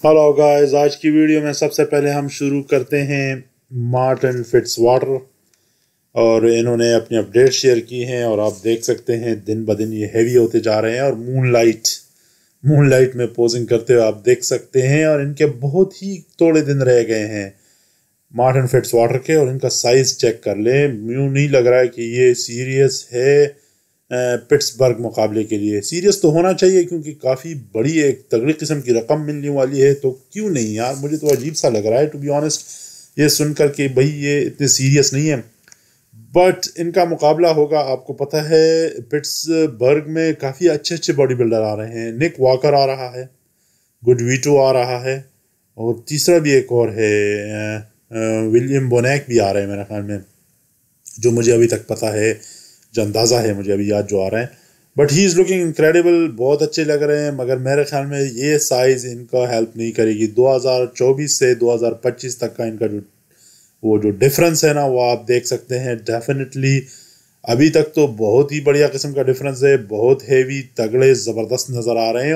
Hello guys, आज की video में सबसे पहले हम शुरू करते हैं मार्टिन फिट्जवाटर। और इन्होंने अपनी अपडेट शेयर की हैं और आप देख सकते हैं दिन ब दिन ये हैवी होते जा रहे हैं। और मूनलाइट में पोजिंग करते हुए आप देख सकते हैं। और इनके बहुत ही थोड़े दिन रह गए हैं मार्टिन फिट्जवाटर के, और इनका साइज चेक कर लें। यूँ नहीं लग रहा है कि ये सीरियस है पिट्सबर्ग मुकाबले के लिए। सीरियस तो होना चाहिए क्योंकि काफ़ी बड़ी एक तगड़ी किस्म की रकम मिलने वाली है, तो क्यों नहीं यार। मुझे तो अजीब सा लग रहा है टू बी ऑनेस्ट ये सुनकर कि भाई ये इतने सीरियस नहीं है। बट इनका मुकाबला होगा, आपको पता है पिट्सबर्ग में काफ़ी अच्छे अच्छे बॉडी बिल्डर आ रहे हैं। निक वॉकर आ रहा है, गुडवीटो आ रहा है, और तीसरा भी एक और है विलियम बोनैक भी आ रहे हैं मेरे ख्याल में, जो मुझे अभी तक पता है, जो अंदाज़ा है मुझे अभी याद जो आ रहा है। But he is looking incredible, बहुत अच्छे लग रहे हैं। मगर मेरे ख्याल में ये साइज़ इनका हेल्प नहीं करेगी। 2024 से 2025 तक का इनका जो डिफरेंस है ना, वो आप देख सकते हैं डेफिनेटली। अभी तक तो बहुत ही बढ़िया किस्म का डिफरेंस है, बहुत हेवी तगड़े ज़बरदस्त नज़र आ रहे हैं,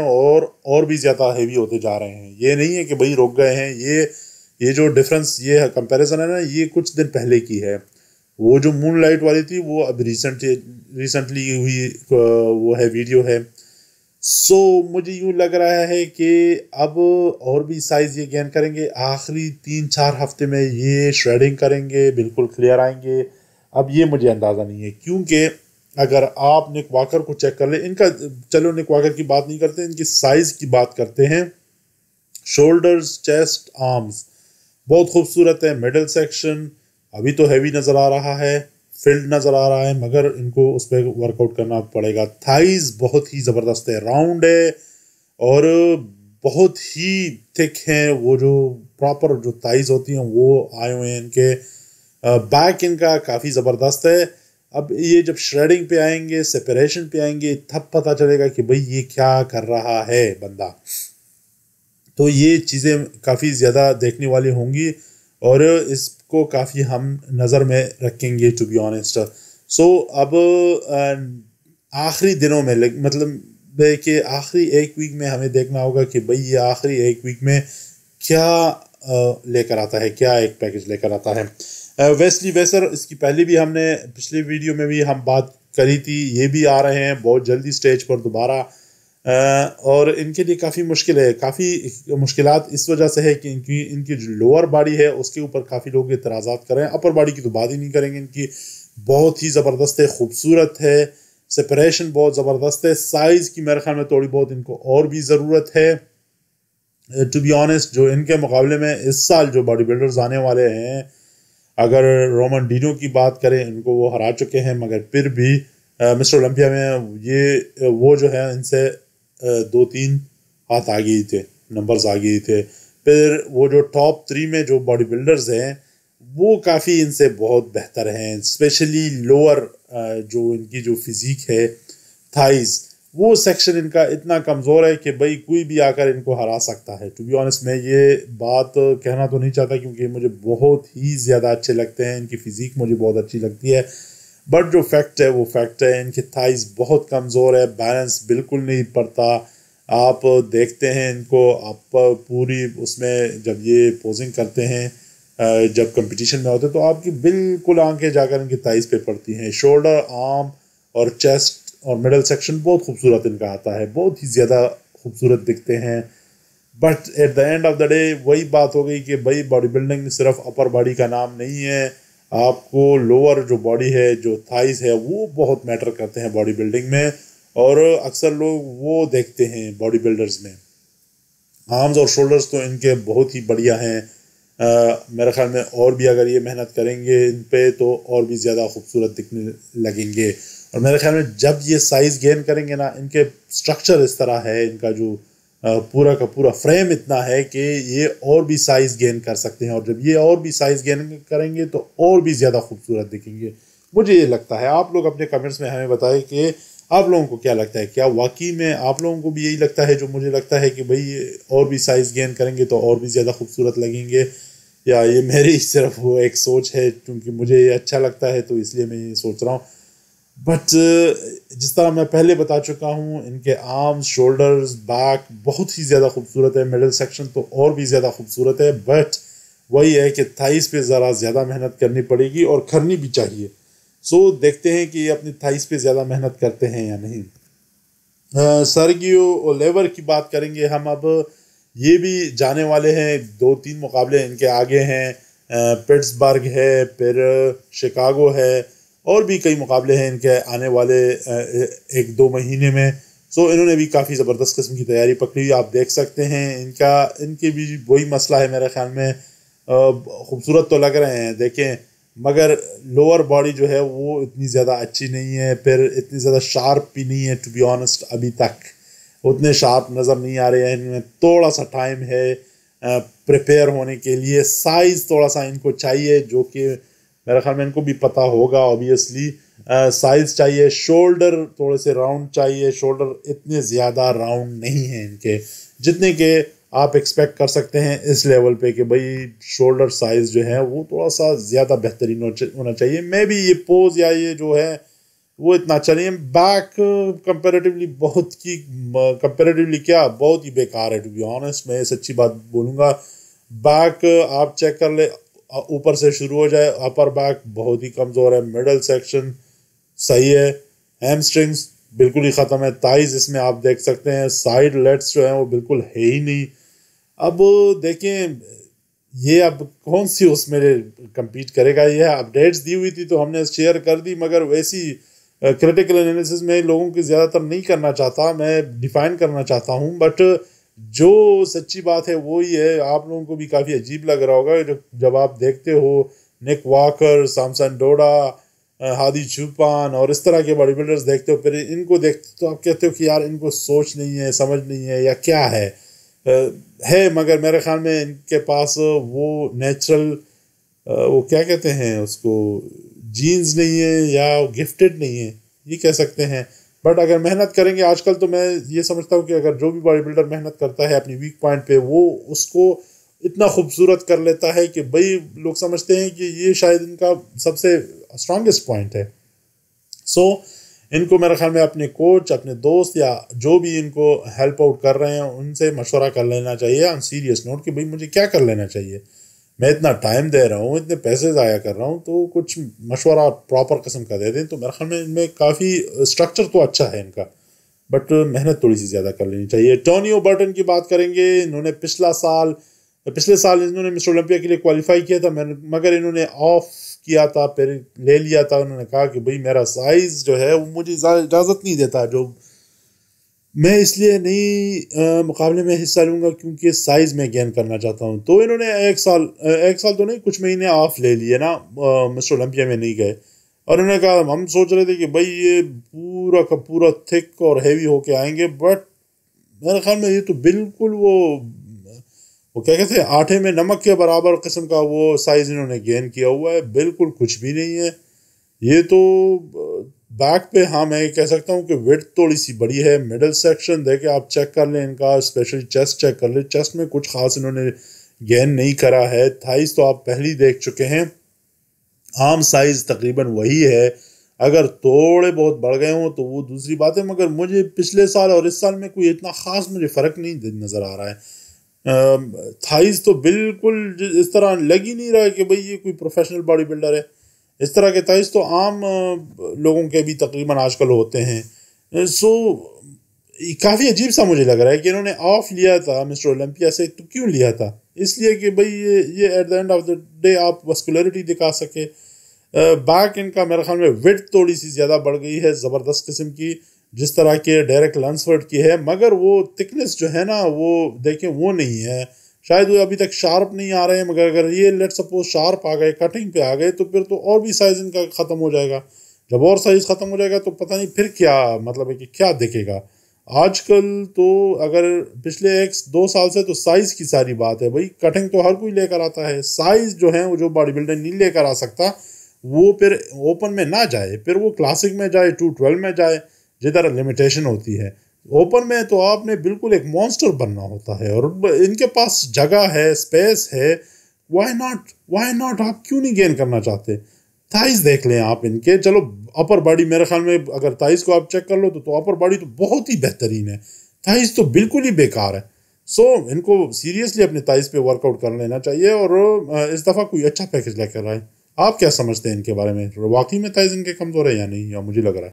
और भी ज़्यादा हेवी होते जा रहे हैं। ये नहीं है कि भाई रुक गए हैं। ये जो डिफरेंस, ये कंपैरिजन है ना, ये कुछ दिन पहले की है। वो जो मून लाइट वाली थी वो अब रिसेंटली हुई वो है, वीडियो है। मुझे यूँ लग रहा है कि अब और भी साइज़ ये गेन करेंगे। आखिरी 3-4 हफ्ते में ये श्रेडिंग करेंगे, बिल्कुल क्लियर आएंगे। अब ये मुझे अंदाज़ा नहीं है, क्योंकि अगर आप निक वॉकर को चेक कर ले इनका, चलो निक वॉकर की बात नहीं करते, इनकी साइज़ की बात करते हैं। शोल्डर्स, चेस्ट, आर्म्स बहुत खूबसूरत है। मिडल सेक्शन अभी तो हैवी नज़र आ रहा है, फिल्ड नज़र आ रहा है, मगर इनको उस पर वर्कआउट करना पड़ेगा। थाइज बहुत ही ज़बरदस्त है, राउंड है, और बहुत ही थिक हैं। वो जो प्रॉपर जो थाइज होती हैं वो आए हुए हैं इनके। बैक इनका काफ़ी ज़बरदस्त है। अब ये जब श्रेडिंग पे आएंगे, सेपरेशन पे आएंगे, तब पता चलेगा कि भाई ये क्या कर रहा है बंदा। तो ये चीज़ें काफ़ी ज़्यादा देखने वाली होंगी, और इसको काफ़ी हम नज़र में रखेंगे टू बी ऑनेस्ट। अब आखिरी दिनों में, मतलब कि आखिरी एक वीक में हमें देखना होगा कि भाई ये आखिरी एक वीक में क्या लेकर आता है, क्या एक पैकेज लेकर आता है। वेस्ली वेसर, इसकी पहले भी हमने पिछले वीडियो में भी हम बात करी थी, ये भी आ रहे हैं बहुत जल्दी स्टेज पर दोबारा। और इनके लिए काफ़ी मुश्किल है, काफ़ी मुश्किलात इस वजह से है कि इनकी जो लोअर बॉडी है उसके ऊपर काफ़ी लोग एतराज़ात कर रहे हैं। अपर बॉडी की तो बात ही नहीं करेंगे, इनकी बहुत ही ज़बरदस्त है, खूबसूरत है, सेपरेशन बहुत ज़बरदस्त है। साइज़ की मेरे ख्याल में थोड़ी बहुत इनको और भी ज़रूरत है टू बी ऑनेस्ट। जो इनके मुकाबले में इस साल जो बॉडी बिल्डर्स आने वाले हैं, अगर रोमन डीनो की बात करें, इनको वो हरा चुके हैं, मगर फिर भी मिस्टर ओलंपिया में ये वो जो है इनसे 2-3 हाथ आ गए थे, नंबर्स आ गए थे। फिर वो जो टॉप 3 में जो बॉडी बिल्डर्स हैं वो काफ़ी इनसे बहुत बेहतर हैं, स्पेशली लोअर जो इनकी जो फिजिक है, थाइज, वो सेक्शन इनका इतना कमज़ोर है कि भाई कोई भी आकर इनको हरा सकता है। टू बी ऑनेस्ट मैं ये बात कहना तो नहीं चाहता क्योंकि मुझे बहुत ही ज़्यादा अच्छे लगते हैं, इनकी फ़िज़ीक मुझे बहुत अच्छी लगती है, बट जो फैक्ट है वो फैक्ट है। इनकी थाइज बहुत कमज़ोर है, बैलेंस बिल्कुल नहीं पड़ता। आप देखते हैं इनको, आप पूरी उसमें जब ये पोजिंग करते हैं, जब कंपटीशन में होते हैं, तो आपकी बिल्कुल आंखें जाकर इनकी थाइज पे पड़ती हैं। शोल्डर, आर्म और चेस्ट और मिडल सेक्शन बहुत खूबसूरत इनका आता है, बहुत ही ज़्यादा खूबसूरत दिखते हैं। But at the end of the day वही बात हो गई कि भाई बॉडी बिल्डिंग सिर्फ अपर बॉडी का नाम नहीं है, आपको लोअर जो बॉडी है, जो थाइज है, वो बहुत मैटर करते हैं बॉडी बिल्डिंग में। और अक्सर लोग वो देखते हैं बॉडी बिल्डर्स में। आर्म्स और शोल्डर्स तो इनके बहुत ही बढ़िया हैं। मेरे ख्याल में और भी अगर ये मेहनत करेंगे इन पे तो और भी ज़्यादा खूबसूरत दिखने लगेंगे। और मेरे ख्याल में जब ये साइज़ गेन करेंगे ना, इनके स्ट्रक्चर इस तरह है, इनका जो पूरा का पूरा फ्रेम इतना है कि ये और भी साइज़ गेन कर सकते हैं। और जब ये और भी साइज़ गेन करेंगे तो और भी ज़्यादा खूबसूरत दिखेंगे, मुझे ये लगता है। आप लोग अपने कमेंट्स में हमें बताएं कि आप लोगों को क्या लगता है, क्या वाकई में आप लोगों को भी यही लगता है जो मुझे लगता है कि भाई ये और भी साइज़ गेन करेंगे तो और भी ज़्यादा खूबसूरत लगेंगे, या ये मेरी सिर्फ वो एक सोच है क्योंकि मुझे ये अच्छा लगता है तो इसलिए मैं ये सोच रहा हूँ। बट जिस तरह मैं पहले बता चुका हूँ, इनके आर्म्स, शोल्डर्स, बैक बहुत ही ज़्यादा खूबसूरत है। मिडल सेक्शन तो और भी ज़्यादा खूबसूरत है, बट वही है कि थाइस पे ज़रा ज़्यादा मेहनत करनी पड़ेगी और करनी भी चाहिए। सो देखते हैं कि ये अपनी थाइस पे ज़्यादा मेहनत करते हैं या नहीं। सर्गियो ओलिवर की बात करेंगे हम अब। ये भी जाने वाले हैं, 2-3 मुकाबले इनके आगे हैं। पिट्सबर्ग है, फिर शिकागो है, और भी कई मुकाबले हैं इनके आने वाले 1-2 महीने में। सो इन्होंने भी काफ़ी ज़बरदस्त किस्म की तैयारी पकड़ी हुई, आप देख सकते हैं। इनके भी वही मसला है मेरे ख्याल में। खूबसूरत तो लग रहे हैं देखें, मगर लोअर बॉडी जो है वो इतनी ज़्यादा अच्छी नहीं है, फिर इतनी ज़्यादा शार्प भी नहीं है। टू बी ऑनेस्ट अभी तक उतने शार्प नज़र नहीं आ रहे हैं। इनमें थोड़ा सा टाइम है प्रिपेयर होने के लिए। साइज़ थोड़ा सा इनको चाहिए, जो कि मेरे ख्याल में इनको भी पता होगा ऑब्वियसली। साइज़ चाहिए, शोल्डर थोड़े से राउंड चाहिए। शोल्डर इतने ज़्यादा राउंड नहीं हैं इनके, जितने के आप एक्सपेक्ट कर सकते हैं इस लेवल पे कि भाई शोल्डर साइज़ जो है वो थोड़ा सा ज़्यादा बेहतरीन होना चाहिए। मे बी ये पोज या ये जो है वो इतना अच्छा नहीं है। बैक कंपेरेटिवली बहुत ही बेकार है। टू बी ऑनेस्ट मैं सच्ची बात बोलूँगा। बैक आप चेक कर ले, ऊपर से शुरू हो जाए, अपर बैक बहुत ही कमज़ोर है। मिडल सेक्शन सही है, हैमस्ट्रिंग्स बिल्कुल ही ख़त्म है। थाइज इसमें आप देख सकते हैं, साइड लेट्स जो है वो बिल्कुल है ही नहीं। अब देखें ये अब कौन सी उसमें compete करेगा। ये अपडेट्स दी हुई थी तो हमने शेयर कर दी, मगर वैसी क्रिटिकल एनालिसिस में लोगों की ज़्यादातर नहीं करना चाहता, मैं डिफ़ाइन करना चाहता हूँ। बट जो सच्ची बात है वो ही है। आप लोगों को भी काफ़ी अजीब लग रहा होगा जब आप देखते हो निक वॉकर, सामसन डोडा, हादी चूपान और इस तरह के बॉडी बिल्डर्स देखते हो, फिर इनको देखते तो आप कहते हो कि यार इनको सोच नहीं है, समझ नहीं है, या क्या है। मगर मेरे ख्याल में इनके पास वो नेचुरल वो क्या कहते हैं उसको, जीन्स नहीं है या गिफ्टेड नहीं है, ये कह सकते हैं। बट अगर मेहनत करेंगे, आजकल तो मैं ये समझता हूँ कि अगर जो भी बॉडी बिल्डर मेहनत करता है अपनी वीक पॉइंट पे, वो उसको इतना खूबसूरत कर लेता है कि भाई लोग समझते हैं कि ये शायद इनका सबसे स्ट्रॉन्गेस्ट पॉइंट है। सो इनको मेरे ख्याल में अपने कोच, अपने दोस्त या जो भी इनको हेल्प आउट कर रहे हैं उनसे मशवरा कर लेना चाहिए ऑन सीरियस नोट कि भाई मुझे क्या कर लेना चाहिए। मैं इतना टाइम दे रहा हूँ, इतने पैसे ज़ाया कर रहा हूँ, तो कुछ मशवरा प्रॉपर किस्म का दे दें। तो मेरे ख्याल में इनमें काफ़ी स्ट्रक्चर तो अच्छा है इनका, बट मेहनत थोड़ी सी ज़्यादा कर लेनी चाहिए। टोनियो बर्टन की बात करेंगे। इन्होंने पिछले साल इन्होंने मिस्टर ओलंपिया के लिए क्वालिफाई किया था, मगर इन्होंने ऑफ किया था, फिर ले लिया था। उन्होंने कहा कि भाई मेरा साइज़ जो है वो मुझे इजाज़त नहीं देता, जो मैं इसलिए नहीं मुकाबले में हिस्सा लूँगा क्योंकि साइज़ में गेन करना चाहता हूँ। तो इन्होंने एक साल तो नहीं, कुछ महीने ऑफ ले लिए ना, मिस्टर ओलंपिया में नहीं गए। और उन्होंने कहा, हम सोच रहे थे कि भाई ये पूरा का पूरा थिक और हैवी होके आएंगे, बट मेरे ख्याल में ये तो बिल्कुल वो क्या कहते हैं, आटे में नमक के बराबर किस्म का वो साइज़ इन्होंने गेन किया हुआ है। बिल्कुल कुछ भी नहीं है ये तो। बैक पे हाँ मैं कह सकता हूँ कि विड्थ थोड़ी सी बड़ी है। मिडल सेक्शन देखे आप चेक कर लें इनका, स्पेशली चेस्ट चेक कर लें, चेस्ट में कुछ खास इन्होंने गेन नहीं करा है। थाइस तो आप पहले ही देख चुके हैं। आर्म साइज तकरीबन वही है, अगर थोड़े बहुत बढ़ गए हों तो वो दूसरी बात है, मगर मुझे पिछले साल और इस साल में कोई इतना खास मुझे फ़र्क नहीं नज़र आ रहा है। थाइस तो बिल्कुल इस तरह लग ही नहीं रहा है कि भाई ये कोई प्रोफेशनल बॉडी बिल्डर है। इस तरह के थाइस तो आम लोगों के भी तकरीबन आजकल होते हैं। सो काफ़ी अजीब सा मुझे लग रहा है कि इन्होंने ऑफ लिया था मिस्टर ओलंपिया से। तो क्यों लिया था? इसलिए कि भाई ये at the end of the day आप मस्कुलरिटी दिखा सके। बैक इनका मेरे ख्याल में विड्थ थोड़ी सी ज़्यादा बढ़ गई है, ज़बरदस्त किस्म की, जिस तरह के डेरेक लंसफर्ड की है, मगर वो थिकनेस जो है ना वो देखें वो नहीं है। शायद वो अभी तक शार्प नहीं आ रहे हैं, मगर अगर ये लेट सपोज शार्प आ गए, कटिंग पे आ गए, तो फिर तो और भी साइज़ इनका ख़त्म हो जाएगा। जब और साइज़ ख़त्म हो जाएगा तो पता नहीं फिर क्या मतलब है कि क्या दिखेगा। आजकल तो अगर पिछले 1-2 साल से तो साइज़ की सारी बात है भाई। कटिंग तो हर कोई लेकर आता है, साइज़ जो है वो जो बॉडी बिल्डर नहीं लेकर आ सकता वो फिर ओपन में ना जाए, फिर वो क्लासिक में जाए, 212 में जाए, जिधर लिमिटेशन होती है। ओपन में तो आपने बिल्कुल एक मॉन्स्टर बनना होता है, और इनके पास जगह है, स्पेस है। वाई नॉट आप क्यों नहीं गेन करना चाहते? थाइज देख लें आप इनके, चलो अपर बॉडी मेरे ख्याल में अगर थाइस को आप चेक कर लो तो अपर बॉडी तो बहुत ही बेहतरीन है, थाइस तो बिल्कुल ही बेकार है। सो इनको सीरियसली अपने थाइस पे वर्कआउट कर लेना चाहिए और इस दफ़ा कोई अच्छा पैकेज लेकर आए। आप क्या समझते हैं इनके बारे में, वाकई में थाइस इनके कमज़ोर है या नहीं, या मुझे लग रहा है?